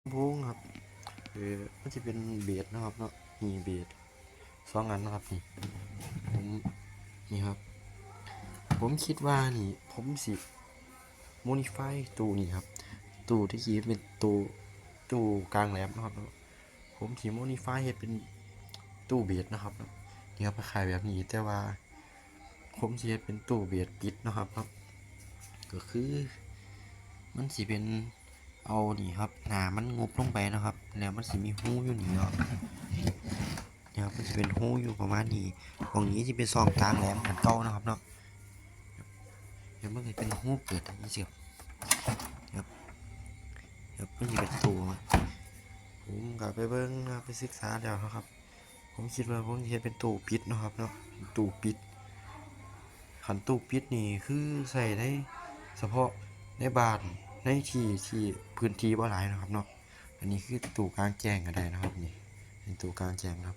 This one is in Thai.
วงครับมันจะเป็นเบสนะครับเนาะมีเบส2 อันนะครับนี่ผมนี่ครับผมคิดว่านี่ผมสิโมดิฟายตู้นี่ครับตู้ที่คิดเป็นตู้กลางแหลมนะครับผมสิโมดิฟายให้เป็นตู้เบสนะครับนี่ครับคล้ายๆแบบนี้แต่ว่าผมสิเฮ็ดเป็นตู้เบสปิดนะครับเนาะก็คือมันสิเป็นเอานี่ครับหนามันงบลงไปนะครับแล้วมันสิมีหูอยู่นี่เนาะเนี่ยครับมันจะเป็นหูอยู่ประมาณนี้ตรงนี้จะเป็นซองกลางแหลมเหมือนเก่านะครับเนาะเดี๋ยวมันจะเป็นหูเปิดอย่างนี้สิครับเดี๋ยวมันจะเป็นตัวผมกลับไปเบิ้งนะไปศึกษาแล้วนะครับผมคิดว่าผมจะเฮ็ดเป็นตู้ปิดนะครับเนาะตู้ปิดขันตู้ปิดนี่คือใส่ได้เฉพาะในบ้านในที่พื้นที่บ่หลายนะครับเนาะอันนี้คือตู้กลางแจ้งก็ได้นะครับนี่เป็นตู้กลางแจ้งครับ